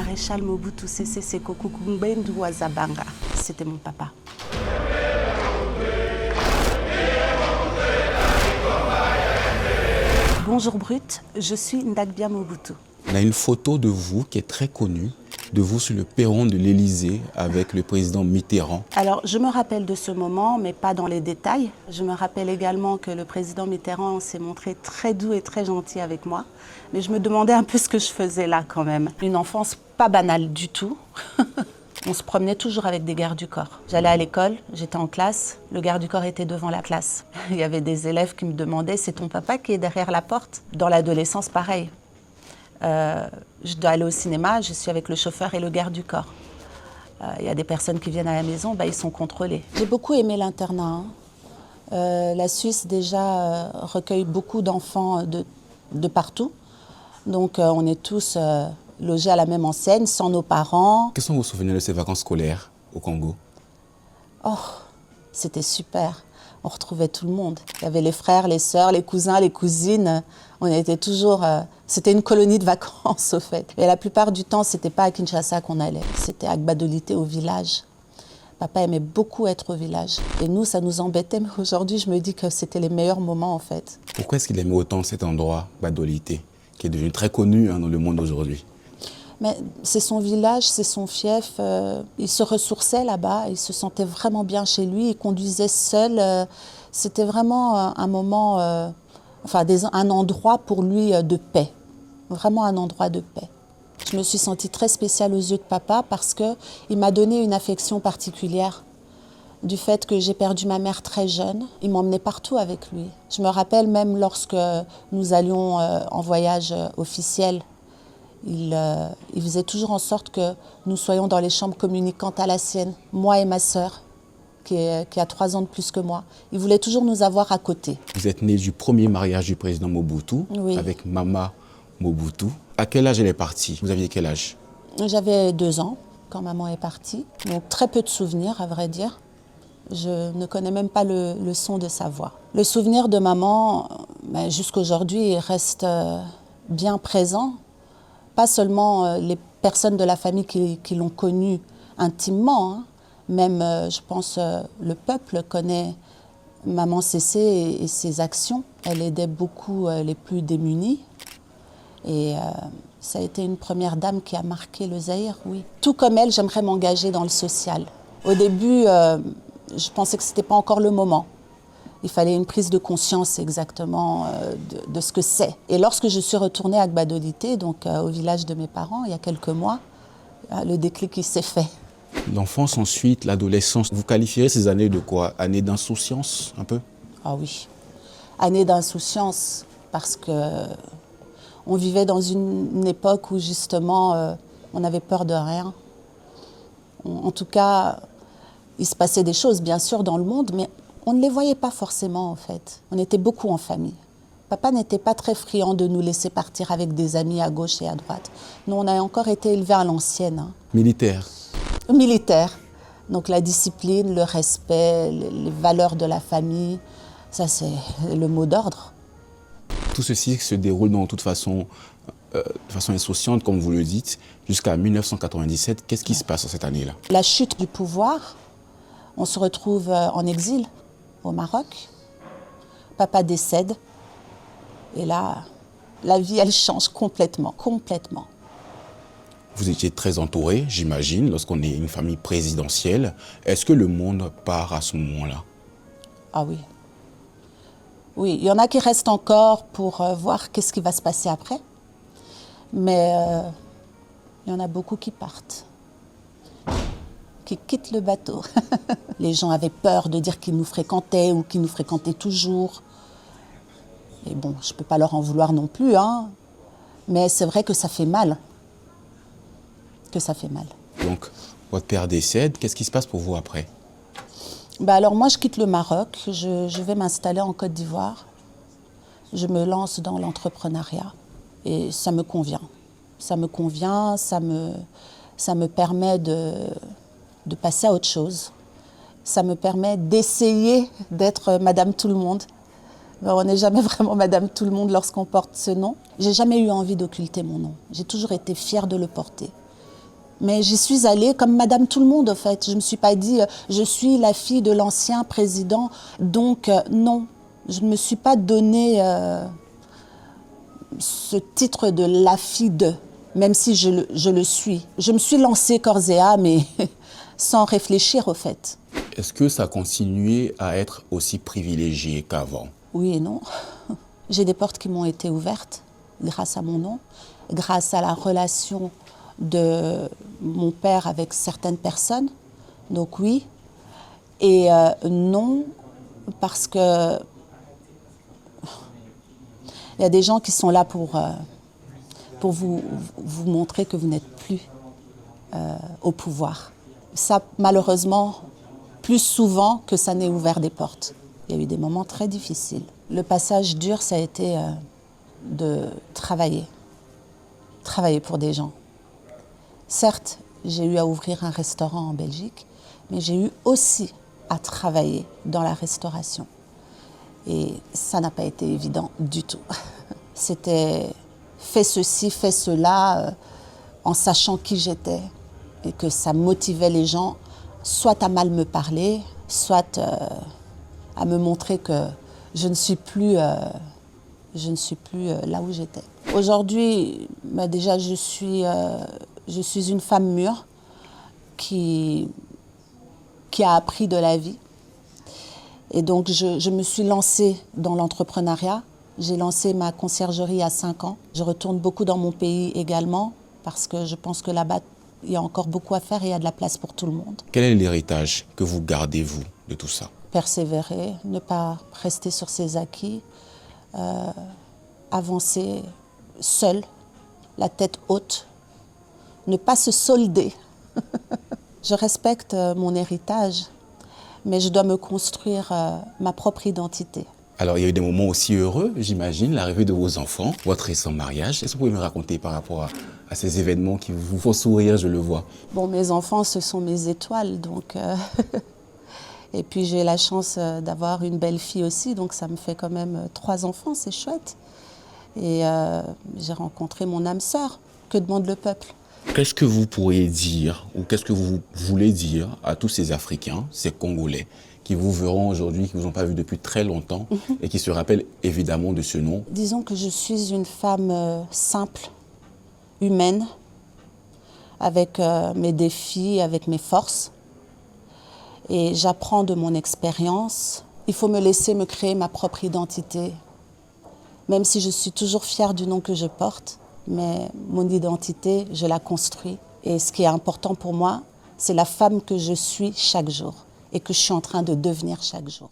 maréchal Mobutu Sese Seko Kukumbendu Wazabanga. C'était mon papa. Bonjour Brut, je suis Ndagbia Mobutu. On a une photo de vous qui est très connue, de vous sur le perron de l'Élysée avec le président Mitterrand. Alors, je me rappelle de ce moment, mais pas dans les détails. Je me rappelle également que le président Mitterrand s'est montré très doux et très gentil avec moi. Mais je me demandais un peu ce que je faisais là quand même. Une enfance pas banale du tout. On se promenait toujours avec des gardes du corps. J'allais à l'école, j'étais en classe, le garde du corps était devant la classe. Il y avait des élèves qui me demandaient « c'est ton papa qui est derrière la porte ?» Dans l'adolescence, pareil. Je dois aller au cinéma, je suis avec le chauffeur et le garde du corps. Il y a des personnes qui viennent à la maison, ils sont contrôlés. J'ai beaucoup aimé l'internat. La Suisse déjà recueille beaucoup d'enfants de partout. Donc on est tous logés à la même enseigne, sans nos parents. Quels sont vos souvenirs de ces vacances scolaires au Congo? Oh, c'était super. On retrouvait tout le monde. Il y avait les frères, les sœurs, les cousins, les cousines. On était toujours... c'était une colonie de vacances, au fait. Et la plupart du temps, c'était pas à Kinshasa qu'on allait. C'était à Gbadolité, au village. Papa aimait beaucoup être au village. Et nous, ça nous embêtait. Mais aujourd'hui, je me dis que c'était les meilleurs moments, en fait. Pourquoi est-ce qu'il aimait autant cet endroit, Gbadolité, qui est devenu très connu dans le monde aujourd'hui? Mais c'est son village, c'est son fief. Il se ressourçait là-bas, il se sentait vraiment bien chez lui, il conduisait seul. C'était vraiment un moment, un endroit pour lui de paix. Vraiment un endroit de paix. Je me suis sentie très spéciale aux yeux de papa parce qu'il m'a donné une affection particulière. Du fait que j'ai perdu ma mère très jeune, il m'emmenait partout avec lui. Je me rappelle même lorsque nous allions en voyage officiel, il faisait toujours en sorte que nous soyons dans les chambres communicantes à la sienne, moi et ma sœur, qui a 3 ans de plus que moi. Il voulait toujours nous avoir à côté. Vous êtes né du premier mariage du président Mobutu, oui, avec Mama Mobutu. À quel âge elle est partie? Vous aviez quel âge? J'avais 2 ans quand maman est partie, donc très peu de souvenirs à vrai dire. Je ne connais même pas le son de sa voix. Le souvenir de maman, jusqu'aujourd'hui, reste bien présent. Pas seulement les personnes de la famille qui l'ont connue intimement, hein. Même, je pense, le peuple connaît Maman Cécé et ses actions. Elle aidait beaucoup les plus démunis. Et ça a été une première dame qui a marqué le Zaïre, oui. Tout comme elle, j'aimerais m'engager dans le social. Au début, je pensais que ce n'était pas encore le moment. Il fallait une prise de conscience exactement de ce que c'est. Et lorsque je suis retournée à Gbadolité, donc au village de mes parents, il y a quelques mois, le déclic il s'est fait. L'enfance ensuite, l'adolescence, vous qualifierez ces années de quoi? Années d'insouciance, un peu? Ah oui, années d'insouciance, parce qu'on vivait dans une époque où justement on avait peur de rien. En tout cas, il se passait des choses bien sûr dans le monde, mais on ne les voyait pas forcément en fait. On était beaucoup en famille. Papa n'était pas très friand de nous laisser partir avec des amis à gauche et à droite. Nous, on a encore été élevés à l'ancienne. Hein. Militaire? Militaire. Donc la discipline, le respect, les valeurs de la famille, ça c'est le mot d'ordre. Tout ceci se déroule de façon insouciante, comme vous le dites, jusqu'à 1997. Qu'est-ce qui se passe en cette année-là? La chute du pouvoir, on se retrouve en exil au Maroc. Papa décède. Et là, la vie, elle change complètement, complètement. Vous étiez très entouré, j'imagine, lorsqu'on est une famille présidentielle. Est-ce que le monde part à ce moment-là? Ah oui. Oui, il y en a qui restent encore pour voir qu'est-ce qui va se passer après. Mais il y en a beaucoup qui partent, qui quittent le bateau. Les gens avaient peur de dire qu'ils nous fréquentaient ou qu'ils nous fréquentaient toujours. Et bon, je ne peux pas leur en vouloir non plus, hein. Mais c'est vrai que ça fait mal. Que ça fait mal. Donc, votre père décède, qu'est-ce qui se passe pour vous après? Alors moi, je quitte le Maroc, je vais m'installer en Côte d'Ivoire. Je me lance dans l'entrepreneuriat et ça me convient. Ça me convient, ça me permet de passer à autre chose. Ça me permet d'essayer d'être Madame Tout-le-Monde. On n'est jamais vraiment Madame Tout-le-Monde lorsqu'on porte ce nom. J'ai jamais eu envie d'occulter mon nom. J'ai toujours été fière de le porter. Mais j'y suis allée comme madame tout le monde, en fait. Je ne me suis pas dit, je suis la fille de l'ancien président. Donc, non, je ne me suis pas donné ce titre de la fille de, même si je le suis. Je me suis lancée corps et âme, mais sans réfléchir, au fait. Est-ce que ça a continué à être aussi privilégié qu'avant? Oui et non. J'ai des portes qui m'ont été ouvertes grâce à mon nom, grâce à la relation de mon père avec certaines personnes. Donc oui. Et non, parce que il y a des gens qui sont là pour vous montrer que vous n'êtes plus au pouvoir. Ça, malheureusement, plus souvent que ça n'ait ouvert des portes. Il y a eu des moments très difficiles. Le passage dur, ça a été de travailler pour des gens. Certes, j'ai eu à ouvrir un restaurant en Belgique, mais j'ai eu aussi à travailler dans la restauration. Et ça n'a pas été évident du tout. C'était fais ceci, fais cela, en sachant qui j'étais et que ça motivait les gens, soit à mal me parler, soit à me montrer que je ne suis plus là où j'étais. Aujourd'hui, déjà, je suis une femme mûre qui a appris de la vie. Et donc, je me suis lancée dans l'entrepreneuriat. J'ai lancé ma conciergerie à 5 ans. Je retourne beaucoup dans mon pays également parce que je pense que là-bas, il y a encore beaucoup à faire et il y a de la place pour tout le monde. Quel est l'héritage que vous gardez, vous, de tout ça? Persévérer, ne pas rester sur ses acquis, avancer seul, la tête haute, ne pas se solder. Je respecte mon héritage, mais je dois me construire ma propre identité. Alors, il y a eu des moments aussi heureux, j'imagine, l'arrivée de vos enfants, votre récent mariage. Est-ce que vous pouvez me raconter par rapport à ces événements qui vous font sourire, je le vois? Bon, mes enfants, ce sont mes étoiles, donc... Et puis j'ai la chance d'avoir une belle fille aussi, donc ça me fait quand même 3 enfants, c'est chouette. Et j'ai rencontré mon âme sœur. Que demande le peuple? Qu'est-ce que vous pourriez dire, ou qu'est-ce que vous voulez dire à tous ces Africains, ces Congolais, qui vous verront aujourd'hui, qui ne vous ont pas vu depuis très longtemps, et qui se rappellent évidemment de ce nom? Disons que je suis une femme simple, humaine, avec mes défis, avec mes forces. Et j'apprends de mon expérience. Il faut me laisser me créer ma propre identité. Même si je suis toujours fière du nom que je porte, mais mon identité, je la construis. Et ce qui est important pour moi, c'est la femme que je suis chaque jour et que je suis en train de devenir chaque jour.